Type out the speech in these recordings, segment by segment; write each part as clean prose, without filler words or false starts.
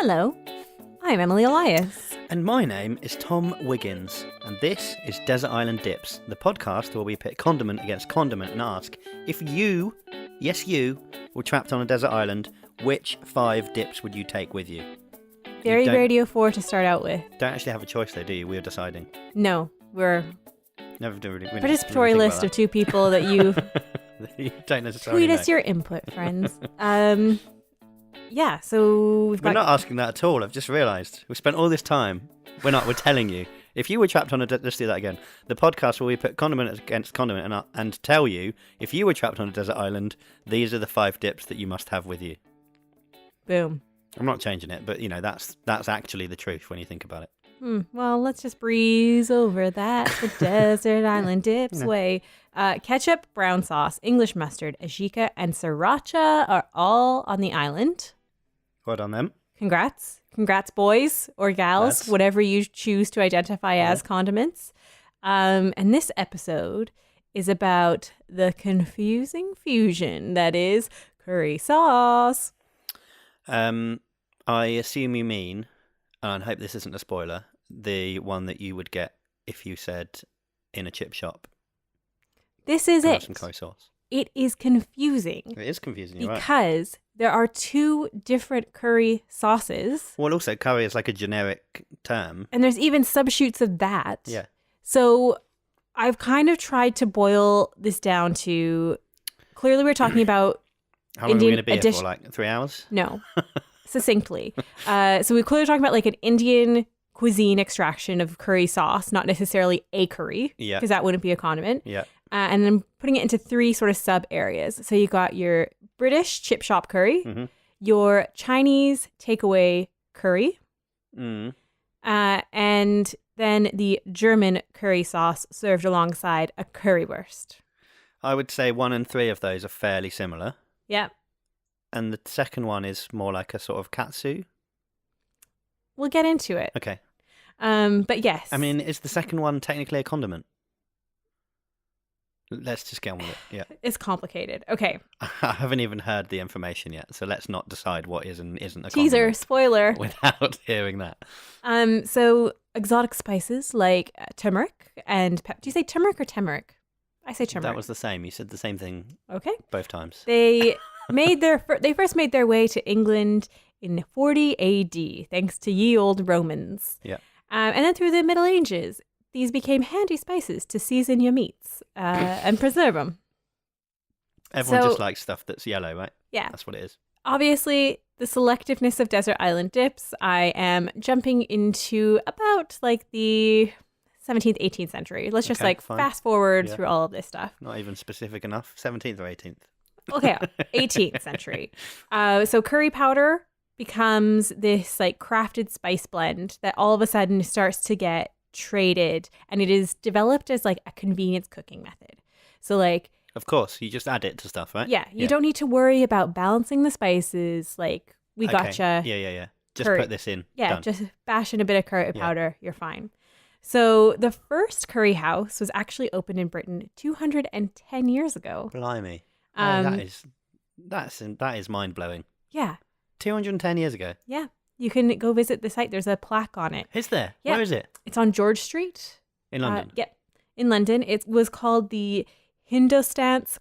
Hello, I'm Emily Elias. And my name is Tom Wiggins, and this is Desert Island Dips, the podcast where we pit condiment against condiment and ask if you, yes you, were trapped on a desert island, which 5 dips would you take with you? Very Radio 4 to start out with. Don't actually have a choice though, do you? We're deciding. No, we're Never do really. Participatory list of 2 people that you you don't necessarily tweet us your input, friends. Yeah, so We're not asking that at all. I've just realised. We've spent all this time. We're telling you. If you were trapped on a... Let's do that again. The podcast where we put condiment against condiment and tell you, if you were trapped on a desert island, these are the 5 dips that you must have with you. Boom. I'm not changing it, but, that's actually the truth when you think about it. Well, let's just breeze over that the desert island dips way. Ketchup, brown sauce, English mustard, ajika, and sriracha are all on the island. Well done, them. Congrats. Congrats, boys or gals, Lads. whatever you choose to identify as condiments. And this episode is about the confusing fusion that is curry sauce. I assume you mean, and I hope this isn't a spoiler, the one that you would get if you said in a chip shop. This is it. Some curry sauce. It is confusing. It is confusing, you're right. Because there are 2 different curry sauces. Well, also, curry is like a generic term. And there's even subshoots of that. Yeah. So I've kind of tried to boil this down to, clearly we're talking about How long Indian are we going to be here for, like 3 hours? No, succinctly. So we're clearly talking about like an Indian cuisine extraction of curry sauce, not necessarily a curry, Yeah. because that wouldn't be a condiment. Yeah. And then putting it into 3 sort of sub areas. So you got your British chip shop curry, your Chinese takeaway curry, and then the German curry sauce served alongside a currywurst. I would say 1 and 3 of those are fairly similar. Yeah. And the second one is more like a sort of katsu. We'll get into it. Okay. But yes. I mean, is the second one technically a condiment? Let's just get on with it. Yeah. It's complicated. Okay. I haven't even heard the information yet, so let's not decide what is and isn't a Teaser, condiment spoiler. without hearing that. So exotic spices like turmeric and do you say turmeric or turmeric? I say turmeric. That was the same. You said the same thing. Okay. Both times. They first made their way to England in 40 AD, thanks to ye old Romans. Yeah. And then through the Middle Ages, these became handy spices to season your meats and preserve them. Everyone just likes stuff that's yellow, right? Yeah. That's what it is. Obviously, the selectiveness of desert island dips, I am jumping into about like the 17th, 18th century. Let's just fine. Fast forward through all of this stuff. Not even specific enough. 17th or 18th? Okay, 18th century. So curry powder becomes this like crafted spice blend that all of a sudden starts to get traded, and it is developed as like a convenience cooking method. So like, of course, you just add it to stuff, right? Yeah, you don't need to worry about balancing the spices. Like, we gotcha. Yeah. Just curry. Put this in. Yeah, Done. just bash in a bit of curry powder. You're fine. So the first curry house was actually opened in Britain 210 years ago. Blimey. That is mind blowing. Yeah. 210 years ago. Yeah. You can go visit the site. There's a plaque on it. Is there? Yeah. Where is it? It's on George Street. In London? Yep. In London. It was called the Hindustans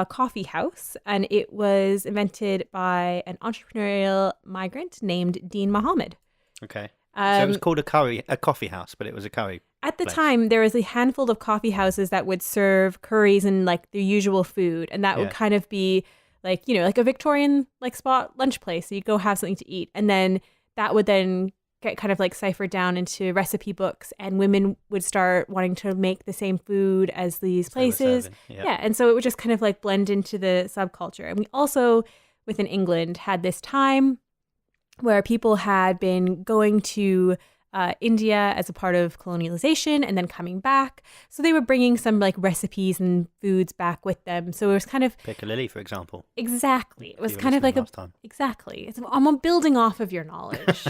Coffee House, and it was invented by an entrepreneurial migrant named Dean Mohammed. Okay. So it was called a coffee house, but it was a curry At the place. time, there was a handful of coffee houses that would serve curries and like their usual food, and that would kind of be like, like a Victorian like spot lunch place. So you go have something to eat, and then that would then get kind of like ciphered down into recipe books, and women would start wanting to make the same food as these places. Yeah, and so it would just kind of like blend into the subculture. And we also, within England, had this time where people had been going to India as a part of colonialization and then coming back. So they were bringing some like recipes and foods back with them. So it was kind of... Piccalilli, for example. Exactly. It was kind of like Exactly. I'm building off of your knowledge.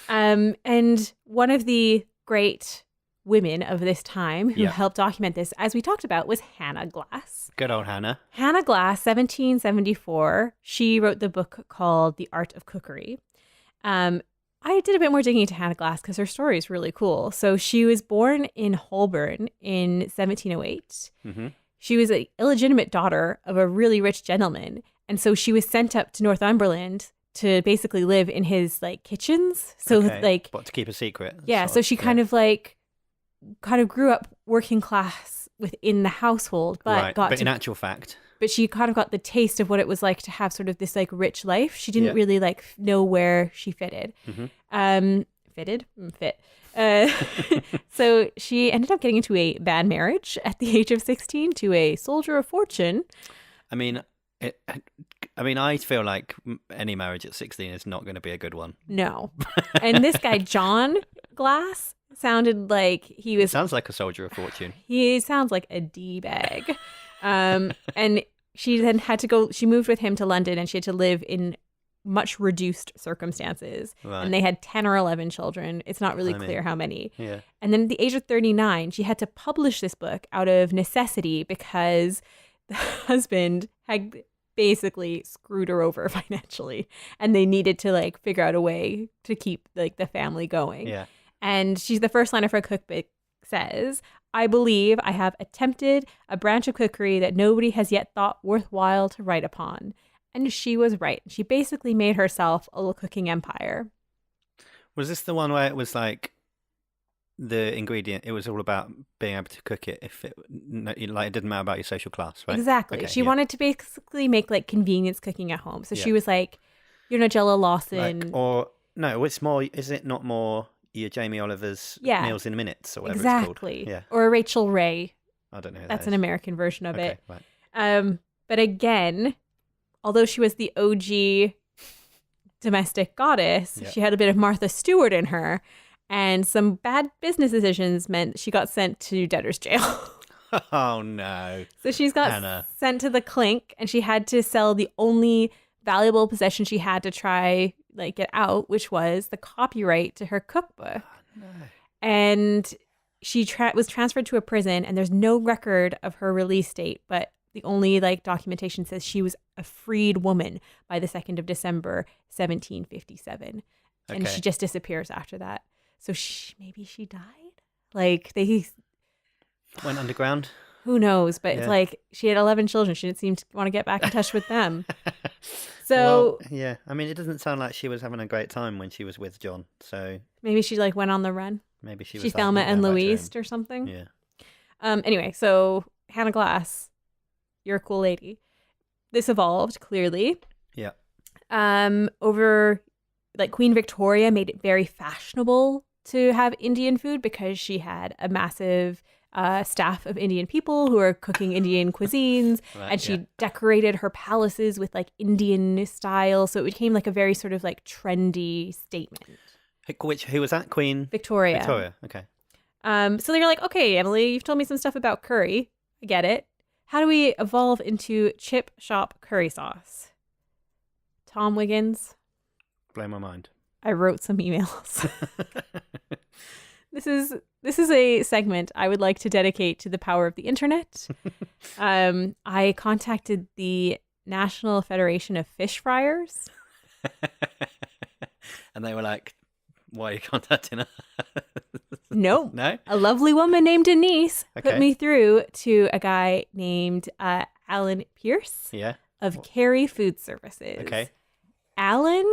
And one of the great women of this time who helped document this, as we talked about, was Hannah Glasse. Good old Hannah. Hannah Glasse, 1774. She wrote the book called The Art of Cookery. I did a bit more digging into Hannah Glasse because her story is really cool. So she was born in Holborn in 1708. Mm-hmm. She was an illegitimate daughter of a really rich gentleman. And so she was sent up to Northumberland to basically live in his like kitchens. So like, but to keep a secret. Yeah. So she kind of grew up working class within the household, but in actual fact. But she kind of got the taste of what it was like to have sort of this like rich life. She didn't really like know where she fitted. Mm-hmm. Fit. So she ended up getting into a bad marriage at the age of 16 to a soldier of fortune. I mean, I feel like any marriage at 16 is not going to be a good one. No. And this guy, John Glasse, sounded like he was... Sounds like a soldier of fortune. He sounds like a D-bag. And she then she moved with him to London, and she had to live in much reduced circumstances. Right. And they had 10 or 11 children. It's not really clear how many. Yeah. And then at the age of 39, she had to publish this book out of necessity because the husband had basically screwed her over financially, and they needed to like figure out a way to keep like the family going. Yeah. And she's the first line of her cookbook says, "I believe I have attempted a branch of cookery that nobody has yet thought worthwhile to write upon." And she was right. She basically made herself a little cooking empire. Was this the one where it was like the ingredient, it was all about being able to cook it if it didn't matter about your social class, right? Exactly. Okay, she wanted to basically make like convenience cooking at home. So she was like your Nigella Lawson. It's more, is it not more your Jamie Oliver's Meals in Minutes or whatever it's called? Yeah. Or a Rachel Ray. I don't know. That's an American version of it. Right. But again, although she was the OG domestic goddess, she had a bit of Martha Stewart in her. And some bad business decisions meant she got sent to debtor's jail. Oh, no. So she's got sent to the clink, and she had to sell the only valuable possession she had to try like get out, which was the copyright to her cookbook. Oh, no. And she was transferred to a prison, and there's no record of her release date, but the only like documentation says she was a freed woman by the 2nd of December, 1757. And she just disappears after that. So maybe she died? Like they went underground? Who knows? But it's like she had 11 children. She didn't seem to want to get back in touch with them. So I mean, it doesn't sound like she was having a great time when she was with John. So maybe she like went on the run. Maybe she's Thelma and Louise or something. Yeah. Anyway, so Hannah Glasse, you're a cool lady. This evolved clearly. Yeah. Over like Queen Victoria made it very fashionable to have Indian food because she had a massive staff of Indian people who are cooking Indian cuisines, and she decorated her palaces with like Indian style, so it became like a very sort of like trendy statement. Who was that? Queen Victoria. Okay. So they're like, okay, Emily, you've told me some stuff about curry. I get it. How do we evolve into chip shop curry sauce? Tom Wiggins. Blow my mind. I wrote some emails. This is a segment I would like to dedicate to the power of the internet. I contacted the National Federation of Fish Fryers. And they were like, why are you contacting us? No. No? A lovely woman named Denise put me through to a guy named Alan Pearce of Kerry Foods Services. Okay. Alan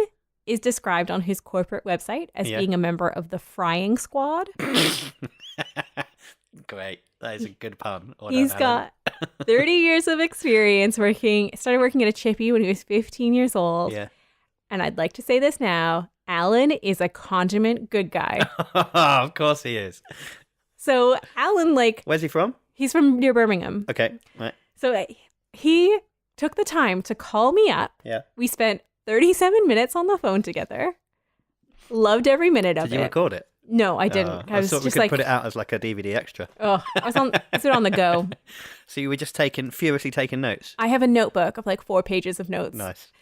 is described on his corporate website as being a member of the frying squad. Great. That is a good pun. He's got 30 years of experience started working at a chippy when he was 15 years old. Yeah. And I'd like to say this now. Alan is a condiment good guy. Of course he is. So Alan, where's he from? He's from near Birmingham. Okay. Right. So he took the time to call me up. Yeah. We spent 37 minutes on the phone together. Loved every minute of it. Did you record it? No, I didn't. I thought we could put it out as like a DVD extra. Oh, I was on the go. So you were just furiously taking notes? I have a notebook of 4 pages of notes. Nice.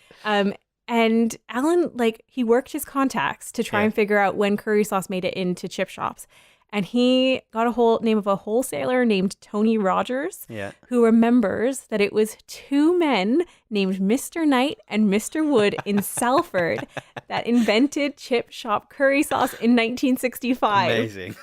And Alan, he worked his contacts to try and figure out when curry sauce made it into chip shops. And he got a name of a wholesaler named Tony Rogers, who remembers that it was two men named Mr. Knight and Mr. Wood in Salford that invented chip shop curry sauce in 1965. Amazing.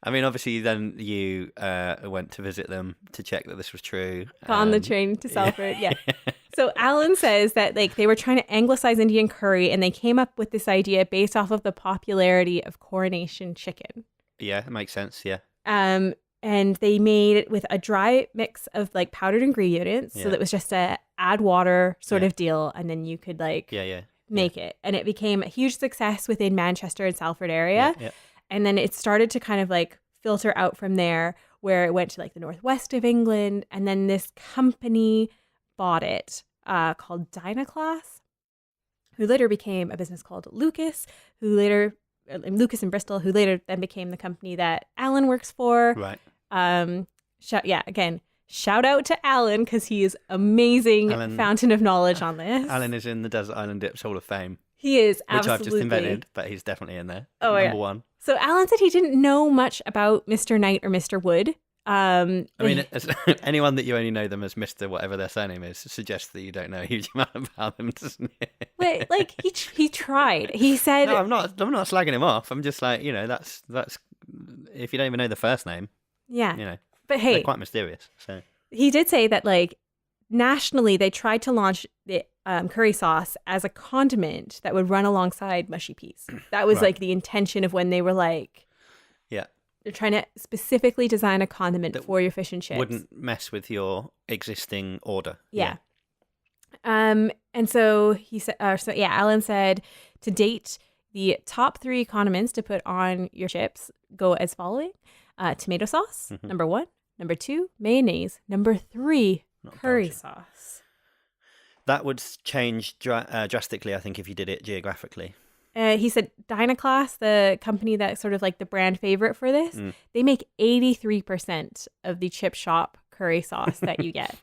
I mean, obviously, then you went to visit them to check that this was true. Got on the train to Salford, yeah. So Alan says that like they were trying to anglicize Indian curry, and they came up with this idea based off of the popularity of Coronation chicken. Yeah, it makes sense. Yeah. And they made it with a dry mix of like powdered ingredients, so that it was just a add water sort of deal, and then you could like make it, and it became a huge success within Manchester and Salford area. Yeah. And then it started to kind of like filter out from there, where it went to like the northwest of England. And then this company bought it called Dynaclass, who later became a business called Lucas in Bristol, who later then became the company that Alan works for. Right. Again, shout out to Alan, because he is amazing fountain of knowledge on this. Alan is in the Desert Island Dips Hall of Fame. He is, absolutely. Which I've just invented, but he's definitely in there. Number one. So Alan said he didn't know much about Mr. Knight or Mr. Wood. I mean, anyone that you only know them as Mr. whatever their surname is suggests that you don't know a huge amount about them, doesn't it? Wait, like he tried. He said, "No, I'm not slagging him off. I'm just like, that's if you don't even know the first name, But hey, they're quite mysterious." So he did say that like nationally they tried to launch the curry sauce as a condiment that would run alongside mushy peas. That was like the intention of when they were like, they're trying to specifically design a condiment for your fish and chips. Wouldn't mess with your existing order. Yeah. And so he said, Alan said, to date, the top 3 condiments to put on your chips go as following: tomato sauce, number 1; number 2, mayonnaise; number 3, curry sauce. That would change drastically, I think, if you did it geographically. He said Dynaclass, the company that's sort of like the brand favorite for this, they make 83% of the chip shop curry sauce that you get.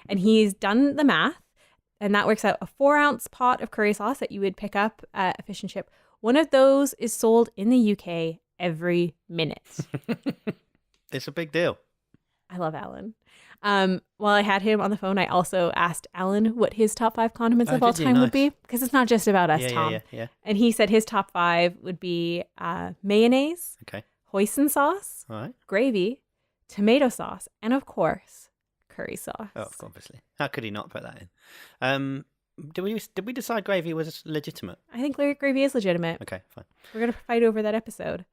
And he's done the math, and that works out a 4-ounce pot of curry sauce that you would pick up at a fish and chip. One of those is sold in the UK every minute. It's a big deal. I love Alan. While I had him on the phone, I also asked Alan what his top 5 condiments of all time would be, because it's not just about us, Tom. Yeah. And he said his top 5 would be mayonnaise, hoisin sauce, gravy, tomato sauce, and of course, curry sauce. Oh, obviously. How could he not put that in? Did we decide gravy was legitimate? I think gravy is legitimate. Okay, fine. We're going to fight over that episode.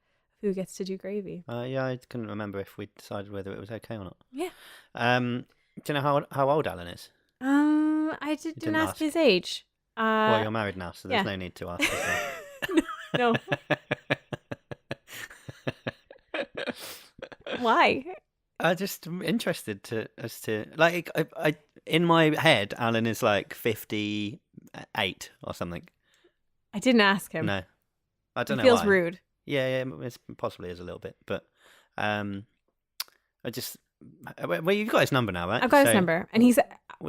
Who gets to do gravy? I couldn't remember if we decided whether it was okay or not. Yeah. Do you know how old Alan is? I didn't ask his age. Well, you're married now, so there's no need to ask. No. Why? I'm just interested as to like I in my head, Alan is like 58 or something. I didn't ask him. No, I don't know. Feels why. rude. Yeah, it possibly is a little bit, but I just well, you've got his number now, right? I've got his number, and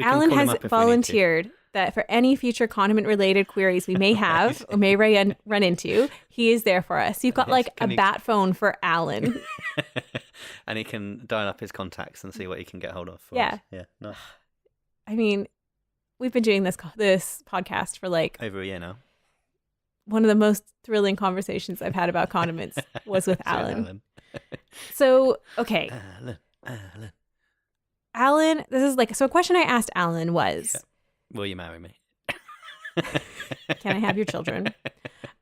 Alan has volunteered that for any future condiment related queries we may have or may run into, he is there for us. You've got bat phone for Alan. And he can dial up his contacts and see what he can get hold of. Yeah. Yeah. Nice. I mean, we've been doing this podcast for like over a year now. One of the most thrilling conversations I've had about condiments was with Alan. So, okay. Alan, this is like, so a question I asked Alan was, will you marry me? Can I have your children?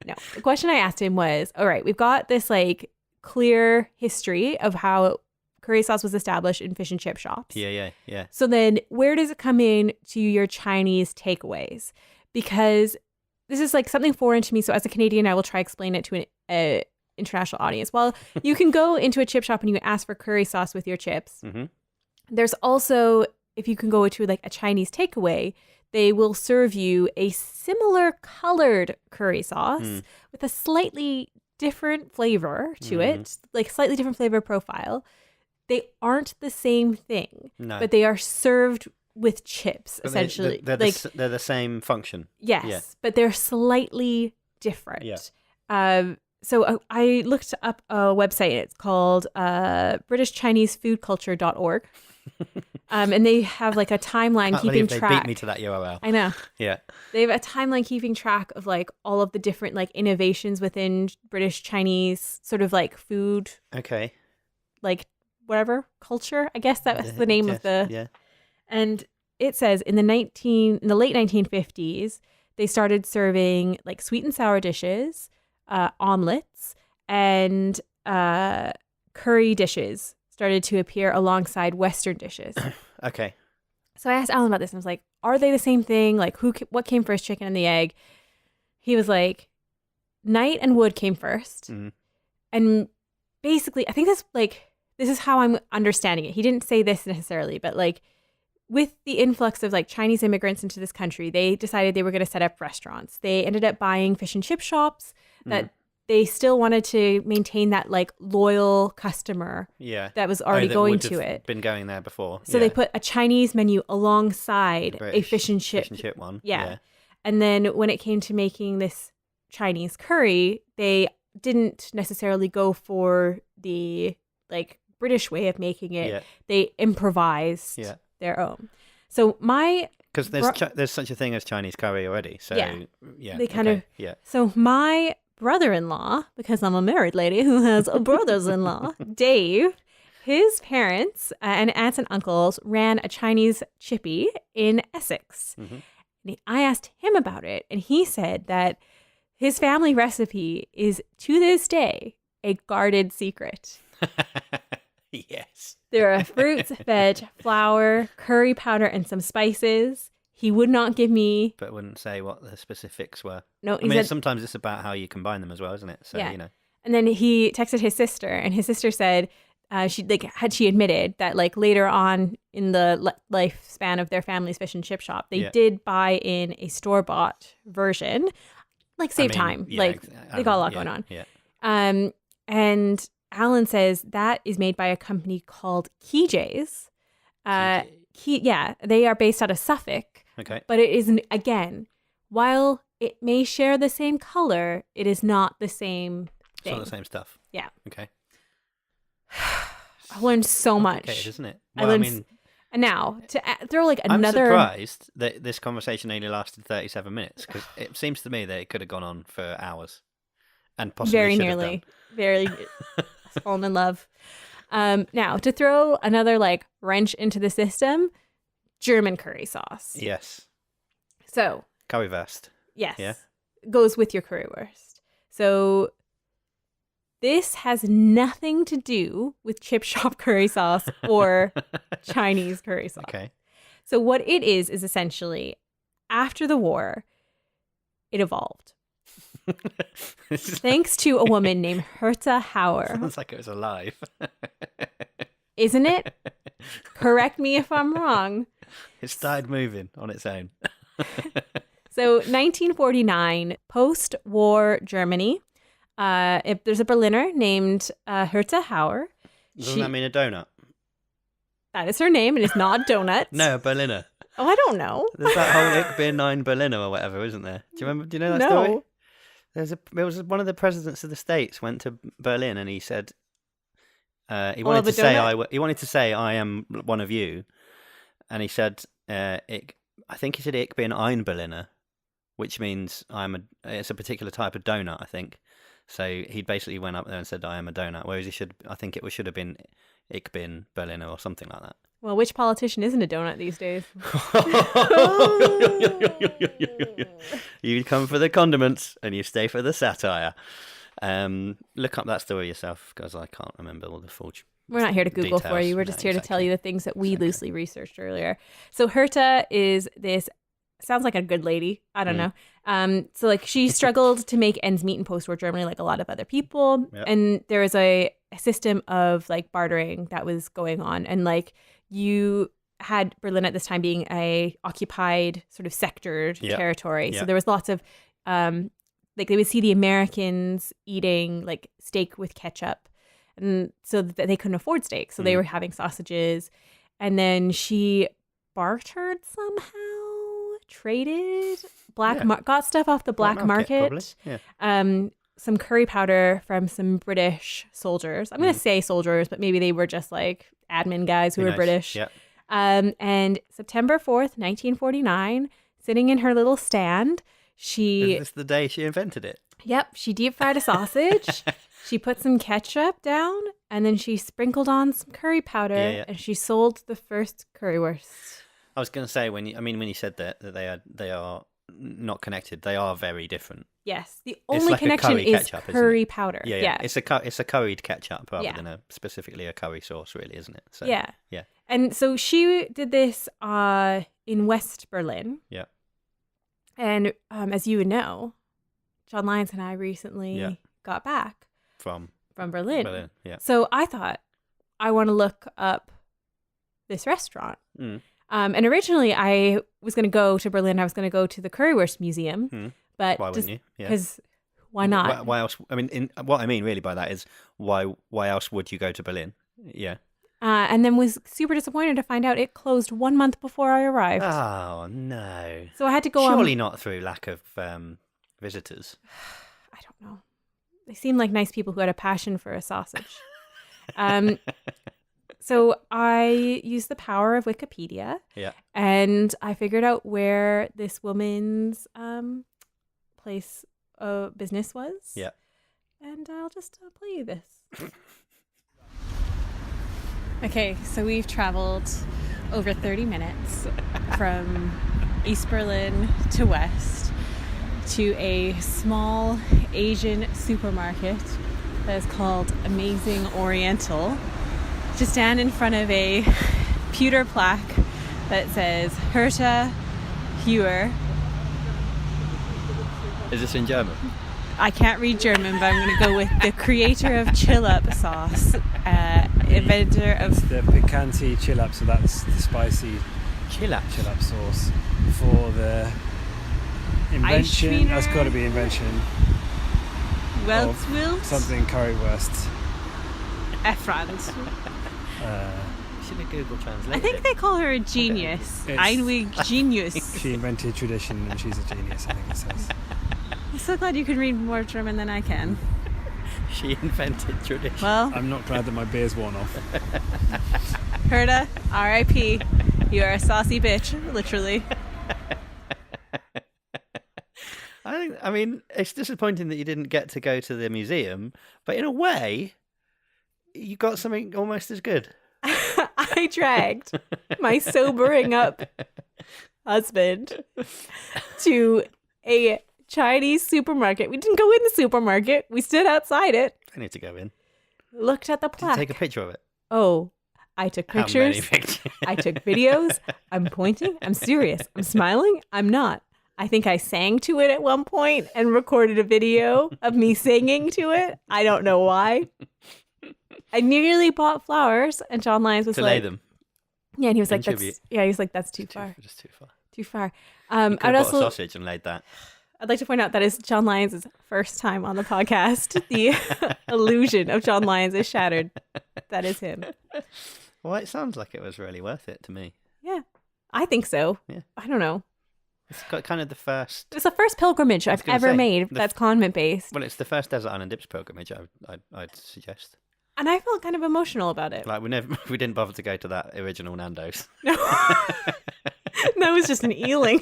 No. The question I asked him was, all right, we've got this like clear history of how curry sauce was established in fish and chip shops. Yeah. So then where does it come in to your Chinese takeaways? Because this is like something foreign to me. So as a Canadian, I will try to explain it to an international audience. Well, you can go into a chip shop and you ask for curry sauce with your chips. Mm-hmm. There's also, if you can go to like a Chinese takeaway, they will serve you a similar colored curry sauce with a slightly different flavor to it, like slightly different flavor profile. They aren't the same thing, but they are served with chips, essentially. They're the same function. Yes, but they're slightly different. Yeah. So I looked up a website. It's called BritishChineseFoodCulture.org. And they have like a timeline keeping track. They beat me to that URL. I know. Yeah. They have a timeline keeping track of like all of the different like innovations within British Chinese sort of like food. Okay. Like whatever culture. I guess that's the name of the. Yeah. And it says in the late 1950s, they started serving like sweet and sour dishes, omelets, and curry dishes started to appear alongside Western dishes. Okay. So I asked Alan about this and I was like, are they the same thing? Like what came first, chicken and the egg? He was like, night and wood came first. Mm. And basically, I think this is how I'm understanding it. He didn't say this necessarily, but like with the influx of like Chinese immigrants into this country, they decided they were going to set up restaurants. They ended up buying fish and chip shops that they still wanted to maintain that like loyal customer that was already going to it. Been going there before. So they put a Chinese menu alongside a fish and chip one. Yeah. And then when it came to making this Chinese curry, they didn't necessarily go for the like British way of making it. Yeah. They improvised their own. So because there's such a thing as Chinese curry already. So they kind of So my brother-in-law, because I'm a married lady who has a brothers-in-law, Dave, his parents and aunts and uncles ran a Chinese chippy in Essex. Mm-hmm. And I asked him about it, and he said that his family recipe is, to this day, a guarded secret. Yes. There are fruits, veg, flour, curry powder, and some spices. He would not give me... But wouldn't say what the specifics were. No, I mean, sometimes it's about how you combine them as well, isn't it? So, you know. And then he texted his sister, and his sister said she admitted that like later on in the lifespan of their family's fish and chip shop, they did buy in a store-bought version, like save time. Like they got a lot going on. Yeah. And Alan says that is made by a company called KJ's. They are based out of Suffolk. Okay. But it isn't, again, while it may share the same color, it is not the same thing. It's not the same stuff. Yeah. Okay. I learned so much. Okay, isn't it? Well, I mean... And now, to throw like another... I'm surprised that this conversation only lasted 37 minutes, because it seems to me that it could have gone on for hours. And possibly very nearly. Very fallen in love. Now, to throw another like wrench into the system, German curry sauce. Yes. So. Currywurst. Yes. Yeah. Goes with your currywurst. So this has nothing to do with chip shop curry sauce or Chinese curry sauce. Okay. So what it is essentially, after the war, it evolved. Thanks to a woman named Herta Heuwer. Sounds like it was alive. Isn't it? Correct me if I'm wrong. It started moving on its own. So 1949, post-war Germany, there's a Berliner named Herta Heuwer. Doesn't that mean a donut? That is her name, and it's not donuts. No, a Berliner. Oh, I don't know. There's that whole Ich bin ein Berliner or whatever, isn't there? Do you know that story? There was one of the presidents of the States went to Berlin and he said he wanted to say I am one of you, and he said I think he said Ich bin ein Berliner, which means it's a particular type of donut, I think. So he basically went up there and said I am a donut, whereas I think it should have been Ich bin Berliner or something like that. Well, which politician isn't a donut these days? You come for the condiments and you stay for the satire. Look up that story yourself, because I can't remember all the full We're not here to Google details. For you. We're just here to tell you the things that we loosely researched earlier. So Herta is this, sounds like a good lady. I don't know. So like she struggled to make ends meet in post-war Germany like a lot of other people. Yep. And there was a system of like bartering that was going on. And like you had Berlin at this time being a occupied sort of sectored territory. Yep. So there was lots of like they would see the Americans eating like steak with ketchup, and so that they couldn't afford steak. So they were having sausages, and then she bartered somehow traded got stuff off the black market. Yeah. Some curry powder from some British soldiers. I'm going to say soldiers, but maybe they were just like admin guys who were British. Yeah. And September 4th, 1949, sitting in her little stand, Is this the day she invented it? Yep, she deep fried a sausage. She put some ketchup down, and then she sprinkled on some curry powder, and she sold the first currywurst. I was going to say when you said that they are not connected, they are very different. Yes, the only connection is ketchup, curry powder. Yeah. It's a curried ketchup rather than specifically a curry sauce, really, isn't it? So, yeah. Yeah. And so she did this in West Berlin. Yeah. And as you would know, John Lyons and I recently got back from Berlin. Yeah. So I thought, I want to look up this restaurant. And originally I was going to go to Berlin. I was going to go to the Currywurst Museum. But why wouldn't you? Because why not? Why else? I mean, what I mean really by that is why else would you go to Berlin? Yeah. And then was super disappointed to find out it closed 1 month before I arrived. Oh, no. So I had to go Surely not through lack of visitors. I don't know. They seemed like nice people who had a passion for a sausage. So I used the power of Wikipedia. Yeah. And I figured out where this woman's place of business was. Yeah. And I'll just play you this. Okay, so we've traveled over 30 minutes from East Berlin to West to a small Asian supermarket that is called Amazing Oriental. To stand in front of a pewter plaque that says Herta Heuwer. Is this in German? I can't read German, but I'm going to go with the creator of chill-up sauce, inventor of... It's the picanti chill-up, so that's the spicy chill-up sauce for the invention. That's got to be invention. Weltwild? Something currywurst. Efrand. Should have Google Translate. I think they call her a genius. Einweg genius. She invented tradition and she's a genius, I think it says. I'm so glad you can read more German than I can. She invented tradition. Well, I'm not glad that my beer's worn off. Herta, R.I.P. You are a saucy bitch, literally. I mean, it's disappointing that you didn't get to go to the museum, but in a way, you got something almost as good. I dragged my sobering up husband to a Chinese supermarket. We didn't go in the supermarket. We stood outside it. I need to go in. Looked at the plaque. Did you take a picture of it? Oh, I took pictures. How many pictures? I took videos. I'm pointing. I'm serious. I'm smiling. I'm not. I think I sang to it at one point and recorded a video of me singing to it. I don't know why. I nearly bought flowers, and John Lyons was to like, lay them. Yeah, and he was like, that's too far. Just too far. Too far. You could have bought a sausage and laid that. I'd like to point out that is John Lyons' first time on the podcast. The illusion of John Lyons is shattered. That is him. Well, it sounds like it was really worth it to me. Yeah, I think so. Yeah. I don't know. It's got kind of the first... It's the first pilgrimage I've ever made that's condiment-based. Well, it's the first Desert Island Dips pilgrimage, I'd suggest. And I felt kind of emotional about it. Like, we didn't bother to go to that original Nando's. No. That was just an Ealing.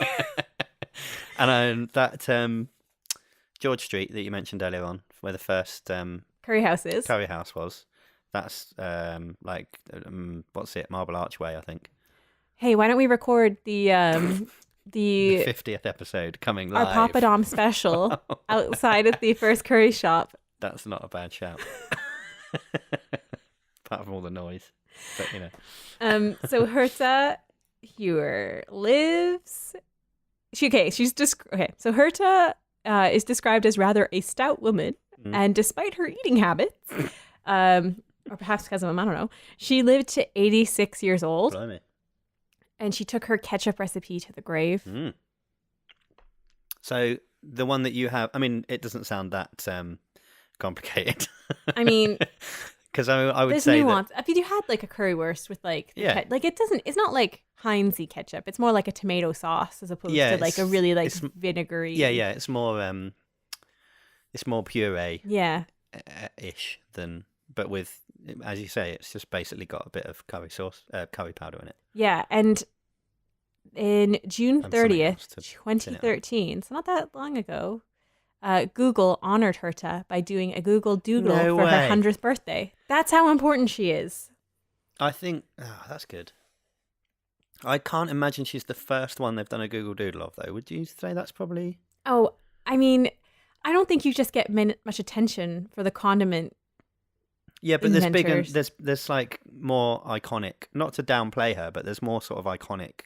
And that George Street that you mentioned earlier on, where the first curry house was, that's what's it, Marble Archway, I think. Hey, why don't we record the 50th episode coming live? Our Papa Dom special outside of the first curry shop. That's not a bad shout. Apart from all the noise, but you know. So Herta Heuwer lives. So Herta is described as rather a stout woman, and despite her eating habits, or perhaps because of them, I don't know, she lived to 86 years old. Blimey. And she took her ketchup recipe to the grave. Mm. So the one that you have, I mean, it doesn't sound that complicated. I mean, Because I would There's say nuance. If you had like a currywurst with like, like it doesn't. It's not like Heinz-y ketchup. It's more like a tomato sauce as opposed to like a really like vinegary. Yeah. It's more puree. Yeah. Ish than, but with, as you say, it's just basically got a bit of curry sauce, curry powder in it. Yeah, and in June 30th, 2013, so not that long ago, Google honored Herta by doing a Google Doodle for her 100th birthday. That's how important she is. I think, that's good. I can't imagine she's the first one they've done a Google Doodle of, though. Would you say that's probably... Oh, I mean, I don't think you just get much attention for the condiment. Yeah, but there's like more iconic, not to downplay her, but there's more sort of iconic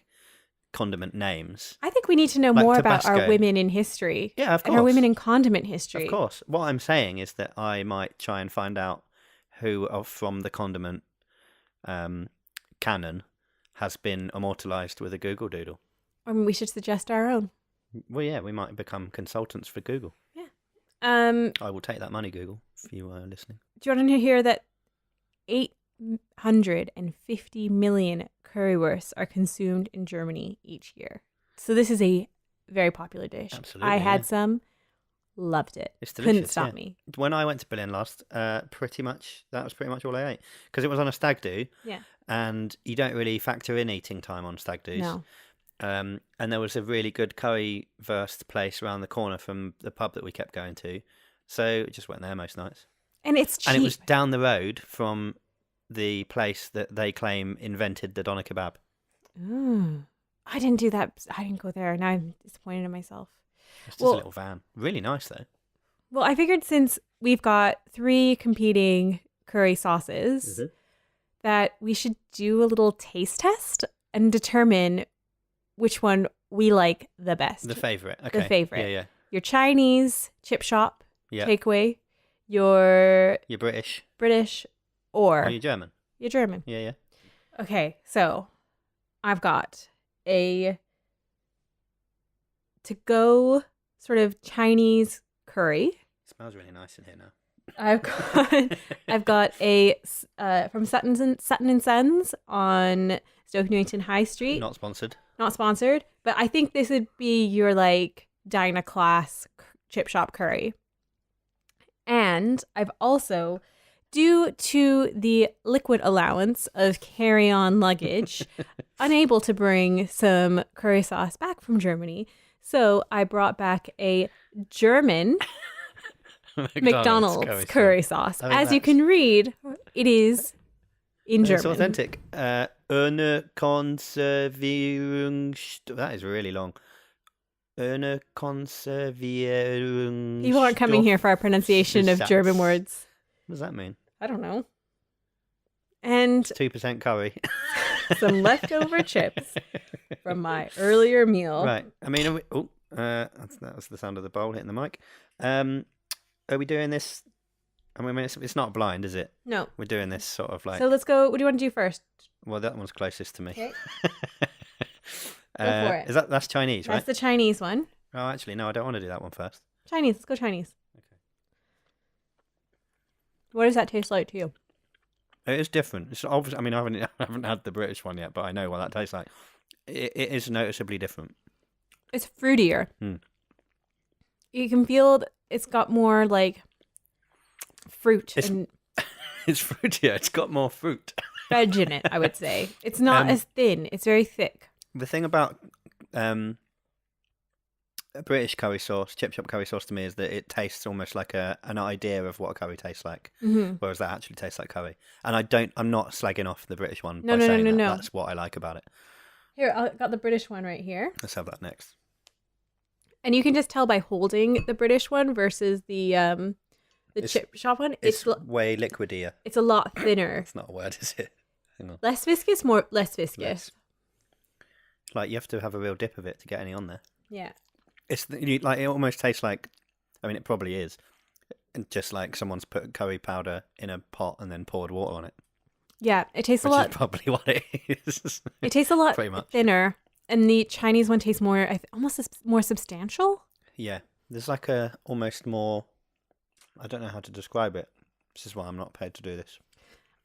condiment names. I think we need to know more about our women in history. Yeah, of course. And our women in condiment history. Of course. What I'm saying is that I might try and find out who from the condiment canon has been immortalised with a Google Doodle. I mean, we should suggest our own. Well, yeah, we might become consultants for Google. Yeah. I will take that money, Google, if you are listening. Do you want to hear that 850 million currywursts are consumed in Germany each year? So this is a very popular dish. Absolutely. I had some, loved it. It's delicious. Couldn't stop me. When I went to Berlin last, that was pretty much all I ate. Because it was on a stag do. Yeah. And you don't really factor in eating time on stag do's. No. And there was a really good currywurst place around the corner from the pub that we kept going to. So just went there most nights. And it's cheap. And it was down the road from the place that they claim invented the doner kebab. I didn't do that. I didn't go there. Now I'm disappointed in myself. It's just a little van. Really nice, though. Well, I figured since we've got 3 competing curry sauces, that we should do a little taste test and determine which one we like the best. The favourite. Okay. The favourite. Yeah. Your Chinese chip shop takeaway, You're your British, or you're German. You're German. Yeah. Okay, so I've got a to-go sort of Chinese curry. It smells really nice in here now. I've got a from Sutton and Sons on Stoke Newington High Street. Not sponsored, but I think this would be your like Dinah class chip shop curry. And I've also, due to the liquid allowance of carry-on luggage, unable to bring some curry sauce back from Germany, so I brought back a German McDonald's curry sauce. As you can read, it is in German. It's authentic. Ohne Konservierung. That is really long. Ohne Konservierung. People aren't coming here for our pronunciation of German words. What does that mean? I don't know. And 2% curry. Some leftover chips from my earlier meal. Right. I mean, that was the sound of the bowl hitting the mic. Are we doing this? I mean, it's not blind, is it? No. We're doing this sort of like... So let's go. What do you want to do first? Well, that one's closest to me. Okay. Go for it. That's Chinese, right? That's the Chinese one. Oh, actually, no, I don't want to do that one first. Chinese. Let's go Chinese. Okay. What does that taste like to you? It is different. It's obvious. I mean, I haven't had the British one yet, but I know what that tastes like. It is noticeably different. It's fruitier. You can feel it's got more like fruit and it's fruitier. It's got more fruit. Veg in it, I would say. It's not as thin. It's very thick. The thing about British curry sauce, chip shop curry sauce to me, is that it tastes almost like an idea of what a curry tastes like, whereas that actually tastes like curry. And I'm not slagging off the British one by saying that. That's what I like about it. Here, I got the British one right here. Let's have that next. And you can just tell by holding the British one versus the chip shop one. It's way liquidier. It's a lot thinner. It's not a word, is it? Hang on. Less viscous. Like you have to have a real dip of it to get any on there. Yeah. It almost tastes like, I mean, it probably is, just like someone's put curry powder in a pot and then poured water on it. Yeah, it tastes a lot. Which is probably what it is. It tastes a lot pretty much thinner, and the Chinese one tastes more, almost more substantial. Yeah, there's like almost more. I don't know how to describe it. This is why I'm not paid to do this.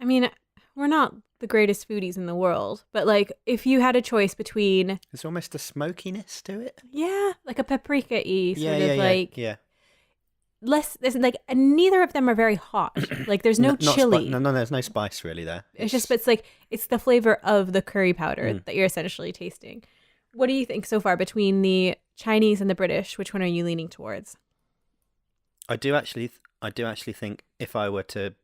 I mean, we're not the greatest foodies in the world, but like if you had a choice between, There's almost a smokiness to it. yeah, like a paprika-y sort of like yeah. less. There's like, and neither of them are very hot. Like there's no chili. No, there's no spice really there. It's like it's the flavor of the curry powder that you're essentially tasting. What do you think so far between the Chinese and the British? Which one are you leaning towards? I do actually think if I were to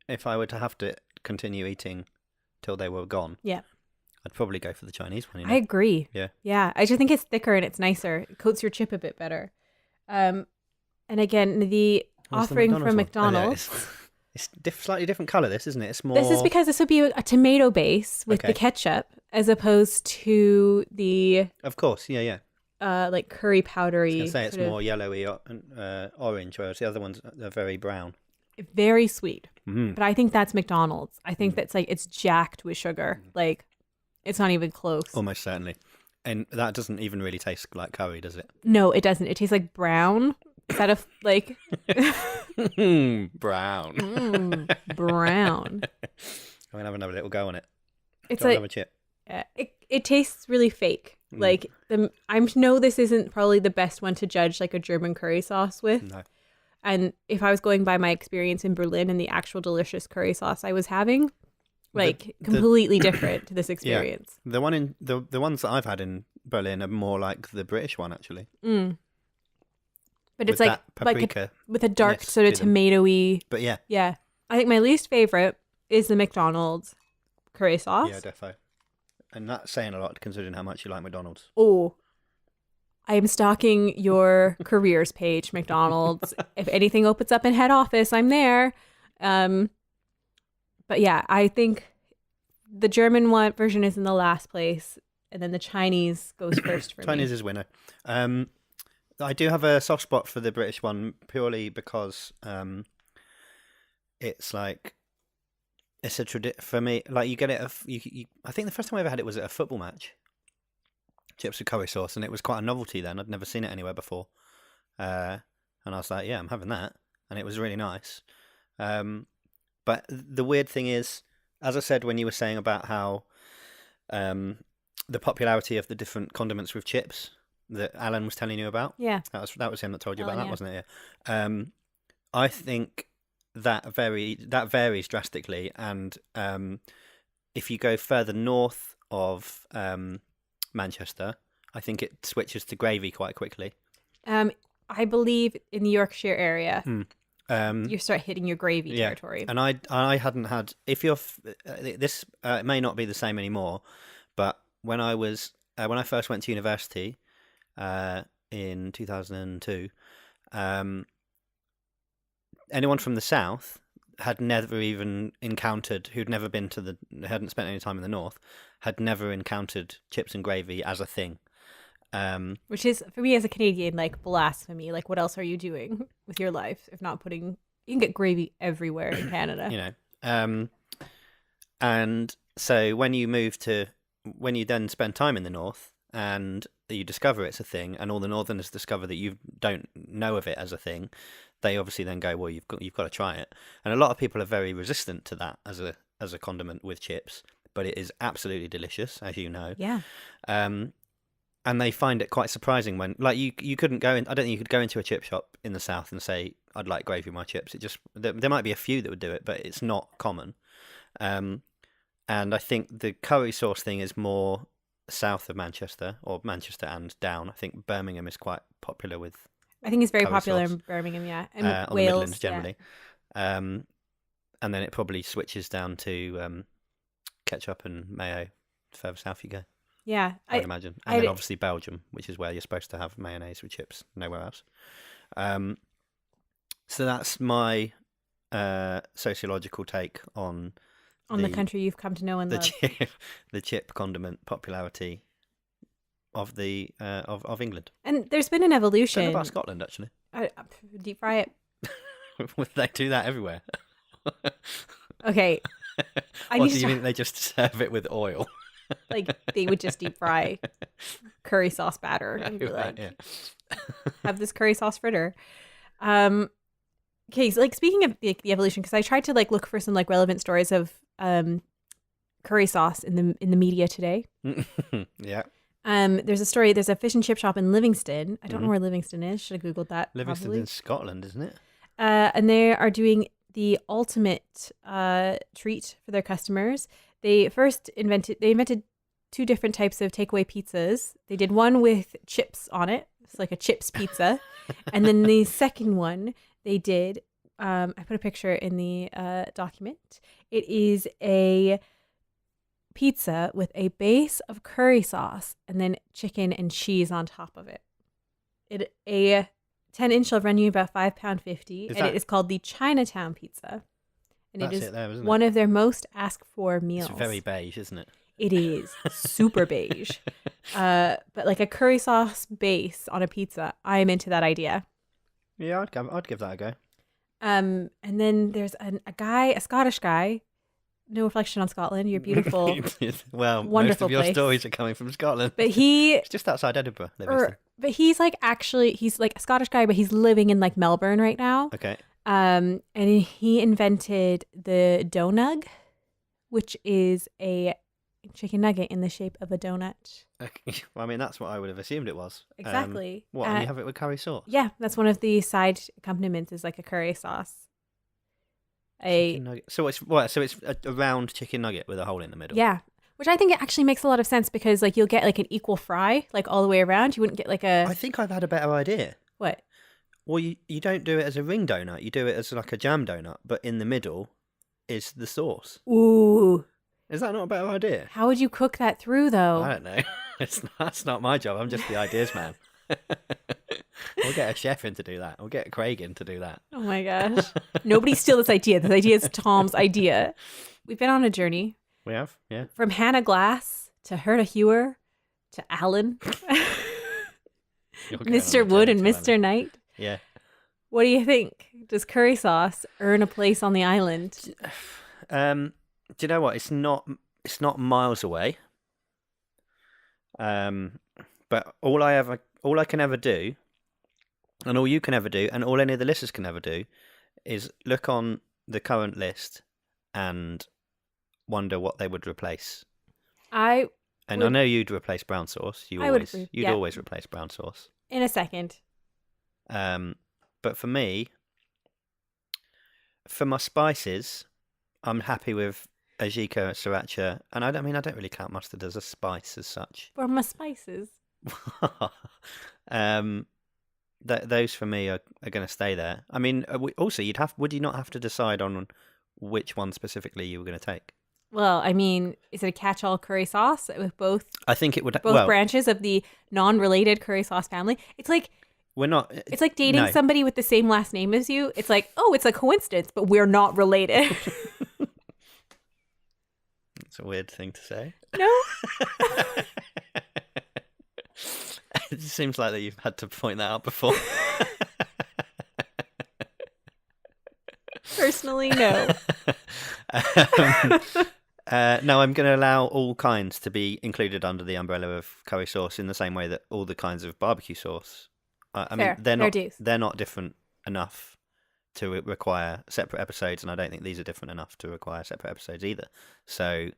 have to continue eating till they were gone, Yeah. I'd probably go for the Chinese one. I agree. Yeah. Yeah. I just think it's thicker and it's nicer. It coats your chip a bit better. And again, the What's the offering McDonald's from one? McDonald's. Oh, yeah, it's slightly different colour, this, isn't it? It's more... This is because this would be a tomato base with the ketchup as opposed to the... Of course, yeah. like curry powdery. I was going to say it's more yellowy orange, whereas the other ones are very brown. Very sweet. Mm-hmm. But I think that's McDonald's. I think that's like it's jacked with sugar. Like it's not even close. Almost certainly. And that doesn't even really taste like curry, does it? No, it doesn't. It tastes like brown. Instead of like brown. Brown. I'm gonna have another little go on it. It's like like chip. it tastes really fake. Like I know this isn't probably the best one to judge like a German curry sauce with. No. And if I was going by my experience in Berlin and the actual delicious curry sauce I was having, like completely different to this experience. Yeah. The ones that I've had in Berlin are more like the British one actually. But it's with like paprika with a dark sort of tomatoey. But yeah. Yeah. I think my least favorite is the McDonald's curry sauce. Yeah, defo. And that's saying a lot considering how much you like McDonald's. Oh, I am stalking your careers page, McDonald's. If anything opens up in head office, I'm there. But yeah, I think the German version is in the last place, and then the Chinese goes first for me. Chinese is winner. I do have a soft spot for the British one purely because it's like it's a tradition for me. Like you get it. I think the first time I ever had it was at a football match. Chips with curry sauce, and it was quite a novelty then. I'd never seen it anywhere before, and I was like, "Yeah, I'm having that," and it was really nice. But the weird thing is, as I said when you were saying about how the popularity of the different condiments with chips that Alan was telling you about, yeah, that was him that told you Alan, about that, wasn't it? Yeah. I think that varies drastically, and if you go further north of Manchester, I think it switches to gravy quite quickly. I believe in the Yorkshire area, you start hitting your gravy territory. And I hadn't had. If you're this, it may not be the same anymore, but when I first went to university in 2002, anyone from the south had never even encountered, hadn't spent any time in the north, had never encountered chips and gravy as a thing. Which is, for me as a Canadian, like blasphemy. Like, what else are you doing with your life if not putting... You can get gravy everywhere in Canada. You know. And so when you then spend time in the north and you discover it's a thing, and all the northerners discover that you don't know of it as a thing, they obviously then go, well, you've got to try it. And a lot of people are very resistant to that as a condiment with chips, but it is absolutely delicious, as you know. Yeah. And they find it quite surprising when, like, you couldn't go in. I don't think you could go into a chip shop in the south and say, "I'd like gravy with my chips." It just there might be a few that would do it, but it's not common. And I think the curry sauce thing is more south of Manchester, or Manchester and down. I think Birmingham is quite popular with. I think it's very popular sauce. in Birmingham, yeah, and on Wales the Midlands generally. Yeah. And then it probably switches down to ketchup and mayo further south you go. Yeah, I'd imagine. And then obviously Belgium, which is where you're supposed to have mayonnaise with chips, nowhere else. So that's my sociological take on the country you've come to know and love. The chip condiment popularity of the of England. And there's been an evolution. Don't know about Scotland, actually. Deep fry it. They do that everywhere. Okay. Or do you think they just serve it with oil? Like they would just deep fry curry sauce batter and be like, yeah. have this curry sauce fritter. Okay, so like speaking of the evolution, because I tried to like look for some like relevant stories of curry sauce in the media today. Yeah. There's a story. There's a fish and chip shop in Livingston. I don't know where Livingston is. Should have googled that. Livingston's probably. in Scotland, isn't it? And they are doing the ultimate treat for their customers. They invented 2 different types of takeaway pizzas. They did one with chips on it. It's like a chips pizza. And then the second one they did, I put a picture in the document. It is a pizza with a base of curry sauce and then chicken and cheese on top of it. A 10-inch will run you about £5.50, and it is called the Chinatown Pizza. And That's it is there, isn't one it? of their most asked for meals. It's very beige, isn't it? It is super beige. But like a curry sauce base on a pizza, I am into that idea. Yeah, I'd give that a go. And then there's a Scottish guy. No reflection on Scotland. You're beautiful. Well, wonderful most of your place. Stories are coming from Scotland. But it's just outside Edinburgh, Livingston. But he's like a Scottish guy, but he's living in like Melbourne right now. Okay. And he invented the donug, which is a chicken nugget in the shape of a donut. Okay. Well, I mean, that's what I would have assumed it was. Exactly. What? And you have it with curry sauce? Yeah, that's one of the side accompaniments is like a curry sauce. So it's what? So it's a round chicken nugget with a hole in the middle. Yeah, which I think it actually makes a lot of sense because like you'll get like an equal fry like all the way around. You wouldn't get like a. I think I've had a better idea. What? Well, you don't do it as a ring donut. You do it as like a jam donut, but in the middle is the sauce. Ooh. Is that not a better idea? How would you cook that through though? I don't know. That's not my job. I'm just the ideas man. We'll get a chef in to do that. We'll get Craig in to do that. Oh my gosh. Nobody steal this idea. This idea is Tom's idea. We've been on a journey. We have, yeah. From Hannah Glasse to Herta Heuwer to Alan. Mr. Wood and Mr. Knight. Yeah. What do you think? Does curry sauce earn a place on the island? Do you know what? It's not miles away. But all I can ever do, and all you can ever do, and all any of the listeners can ever do, is look on the current list and wonder what they would replace. I know you'd replace brown sauce. You'd always replace brown sauce. In a second. But for me, for my spices, I'm happy with ajika, sriracha, and I don't really count mustard as a spice as such. For my spices. Those for me are going to stay there. I mean, also would you not have to decide on which one specifically you were going to take? Well, I mean, is it a catch-all curry sauce with both? I think it would. Both branches of the non-related curry sauce family. It's like we're not. It's like dating somebody with the same last name as you. It's like, oh, it's a coincidence, but we're not related. It's a weird thing to say. No. It seems like that you've had to point that out before. Personally, no. No, I'm going to allow all kinds to be included under the umbrella of curry sauce in the same way that all the kinds of barbecue sauce. I mean, they're not different enough to require separate episodes, and I don't think these are different enough to require separate episodes either. So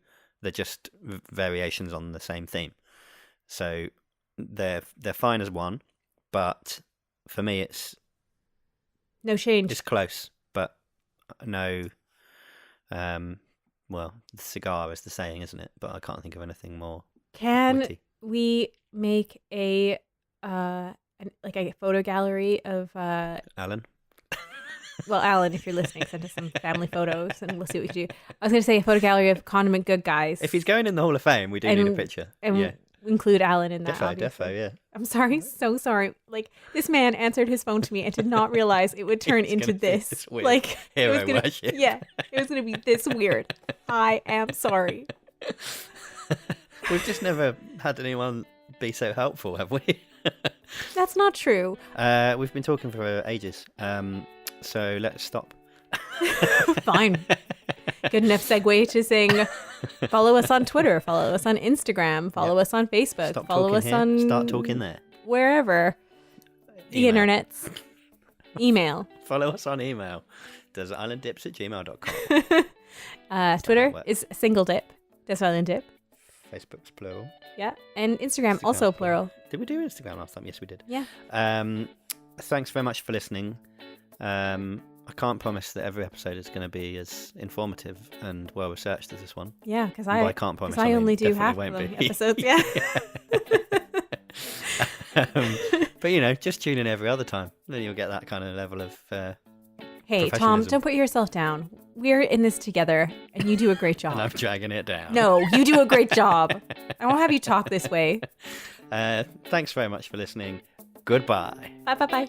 they're just variations on the same theme. So they're fine as one, but for me it's no change. It's close, but no. Well, the cigar is the saying, isn't it? But I can't think of anything more. Can witty. We make a photo gallery of Alan? Well, Alan, if you're listening, send us some family photos and we'll see what we can do. I was going to say a photo gallery of condiment good guys. If he's going in the Hall of Fame, we do need a picture. And yeah. Include Alan in that. Defo, yeah. I'm sorry, so sorry. Like, this man answered his phone to me and did not realize it would turn into this. Like, hero worship. Yeah, it was going to be this weird. I am sorry. We've just never had anyone be so helpful, have we? That's not true. We've been talking for ages. So let's stop. Fine. Good enough segue to sing. Follow us on Twitter. Follow us on Instagram. Follow us on Facebook. Follow us on. Start talking there. Wherever. The internets. Email. Follow us on email. desertislanddips@gmail.com. Twitter is single dip. Desert Island Dip. Facebook's plural. Yeah. And Instagram also plural. Did we do Instagram last time? Yes, we did. Yeah. Thanks very much for listening. I can't promise that every episode is going to be as informative and well researched as this one. Yeah, because I can't promise. I only do half of the episodes. Yeah. But just tune in every other time. Then you'll get that kind of level of. Hey, Tom, don't put yourself down. We're in this together, and you do a great job. And I'm dragging it down. No, you do a great job. I won't have you talk this way. Thanks very much for listening. Goodbye. Bye.